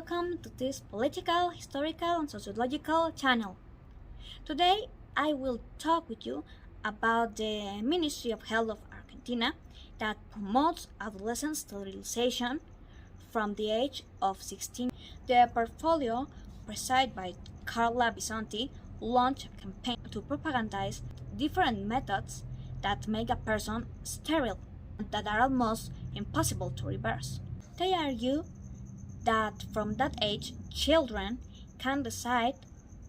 welcome to this political, historical, and sociological channel. Today, I will talk with you about the Ministry of Health of Argentina that promotes adolescent sterilization from the age of 16. The portfolio, presided by Carla Bisonti, launched a campaign to propagandize different methods that make a person sterile and that are almost impossible to reverse. They argue that from that age, children can decide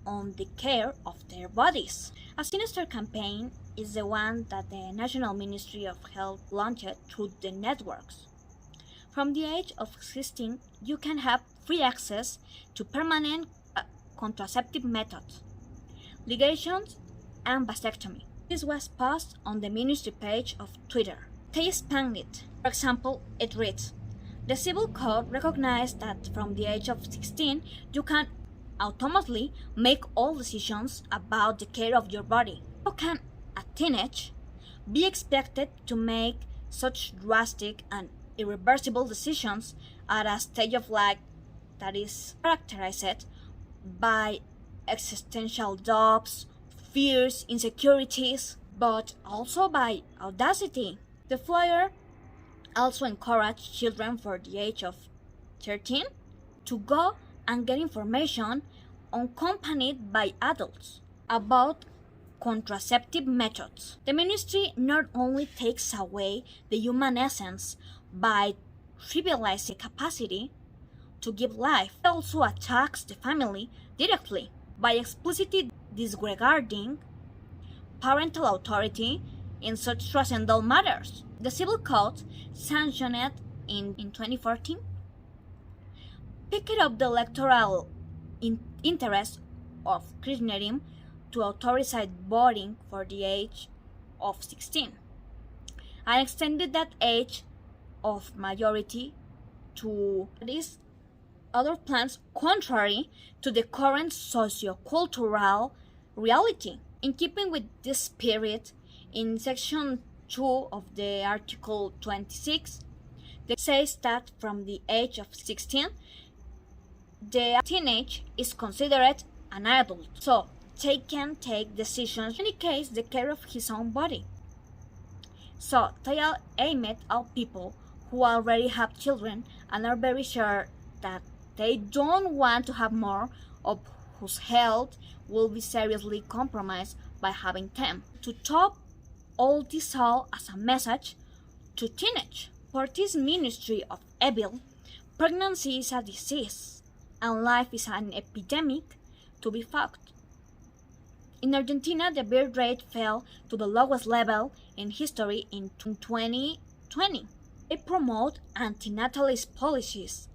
on the care of their bodies. A sinister campaign is the one that the National Ministry of Health launched through the networks. From the age of 16, you can have free access to permanent contraceptive methods, ligations, and vasectomy. This was posted on the ministry page of Twitter. They expanded it. For example, it reads, "The Civil Code recognizes that from the age of 16, you can automatically make all decisions about the care of your body. How can a teenager be expected to make such drastic and irreversible decisions at a stage of life that is characterized by existential doubts, fears, insecurities, but also by audacity?" The flyer also encouraged children for the age of 13 to go and get information accompanied by adults about contraceptive methods. The ministry not only takes away the human essence by trivializing the capacity to give life, it also attacks the family directly by explicitly disregarding parental authority in such transcendental matters. The Civil Code, sanctioned in 2014, picked up the electoral interest of Christianism to authorize voting for the age of 16 and extended that age of majority to these other plans contrary to the current socio-cultural reality. In keeping with this spirit, in section 2 of the article 26, it says that from the age of 16, the teenage is considered an adult, so they can take decisions in any case the care of his own body. So they are aimed at people who already have children and are very sure that they don't want to have more, of whose health will be seriously compromised by having them. To top all this as a message to teenage. For this ministry of evil, pregnancy is a disease and life is an epidemic to be fought. In Argentina, the birth rate fell to the lowest level in history in 2020. They promote anti-natalist policies,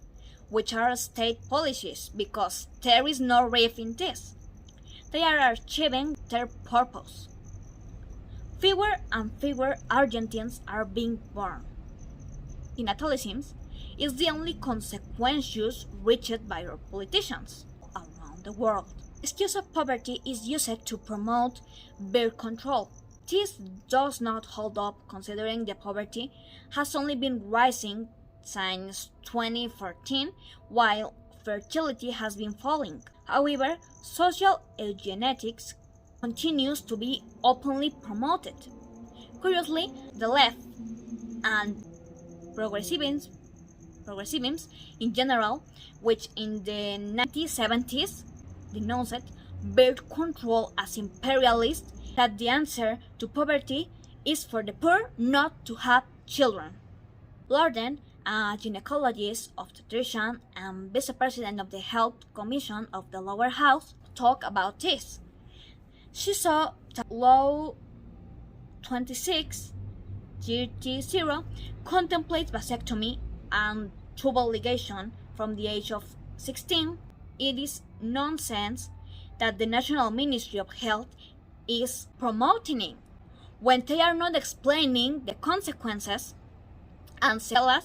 which are state policies because there is no riff in this. They are achieving their purpose. Fewer and fewer Argentines are being born. Anti-natalism is the only consequence reached by our politicians around the world. The excuse of poverty is used to promote birth control. This does not hold up considering the poverty has only been rising since 2014 while fertility has been falling. However, social eugenetics continues to be openly promoted. Curiously, the left and progressivism in general, which in the 1970s denounced birth control as imperialist, that the answer to poverty is for the poor not to have children. Lorden, a gynecologist, obstetrician, and vice president of the Health Commission of the Lower House, talked about this. She saw that Law 26/30 contemplates vasectomy and tubal ligation from the age of 16. It is nonsense that the National Ministry of Health is promoting it when they are not explaining the consequences and sequelae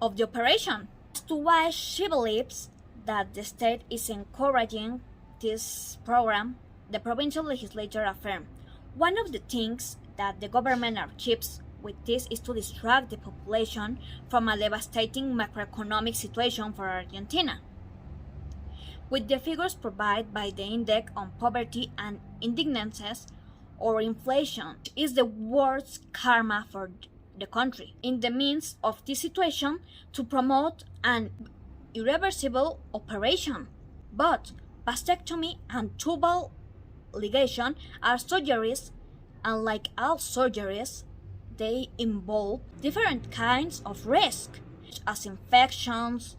of the operation. As to why she believes that the state is encouraging this program, the provincial legislature affirmed, "One of the things that the government achieves with this is to distract the population from a devastating macroeconomic situation for Argentina. with the figures provided by the Index on Poverty and Indignities or inflation is the worst karma for the country. In the midst of this situation, to promote an irreversible operation. But vasectomy and tubal ligation are surgeries, and like all surgeries, they involve different kinds of risk, as infections,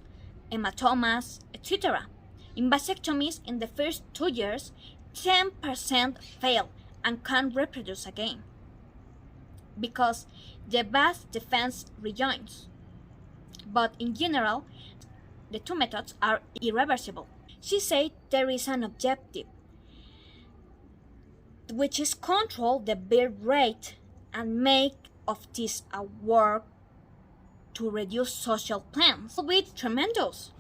hematomas, etc. In vasectomies, in the first 2 years, 10% fail and can't reproduce again because the vas defense rejoins. But in general, the two methods are irreversible. She said there is an objective, which is control the birth rate and make of this a work to reduce social plans. It will be tremendous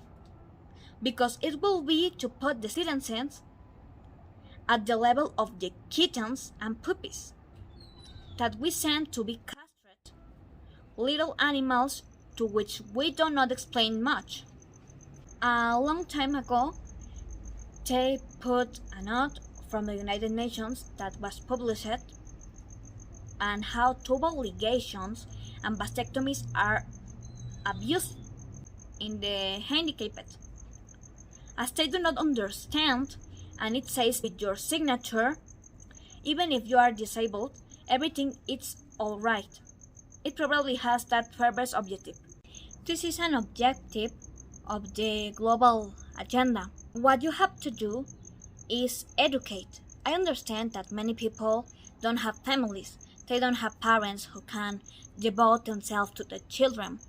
because it will be to put the citizens at the level of the kittens and puppies that we send to be castrated, little animals to which we do not explain much. A long time ago, they put a note from the United Nations that was published and how tubal ligations and vasectomies are abused in the handicapped, as they do not understand, and it says with your signature, even if you are disabled, everything is alright. It probably has that purpose objective. This is an objective of the global agenda. What you have to do is educate. I understand that many people don't have families. They don't have parents who can devote themselves to the children.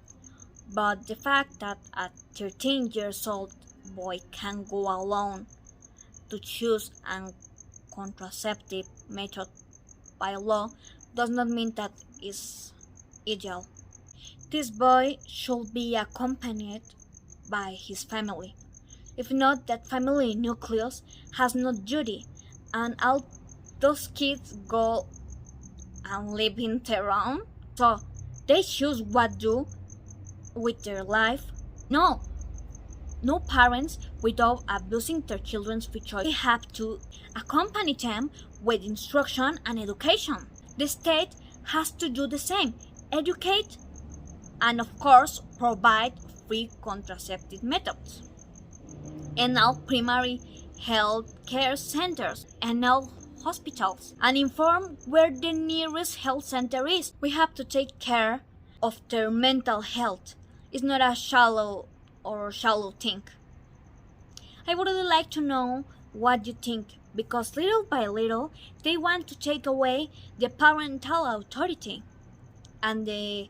But the fact that a 13 years old boy can go alone to choose a contraceptive method by law does not mean that is ideal. This boy should be accompanied by his family. If not, that family nucleus has no duty, and all those kids go and live in their own. So they choose what to do with their life. No parents without abusing their children's free choice. They have to accompany them with instruction and education. The state has to do the same, educate, and of course provide free contraceptive methods. And all primary health care centers and all hospitals, and inform where the nearest health center is. We have to take care of their mental health. It's not a shallow thing. I would really like to know what you think, because little by little they want to take away the parental authority and the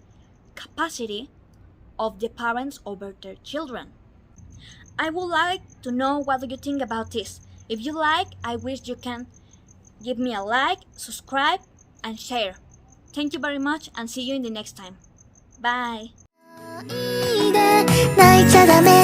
capacity of the parents over their children. I would like to know what you think about this. If you like, I wish you can give me a like, subscribe, and share. Thank you very much, and see you in the next time. Bye. 泣いちゃダメ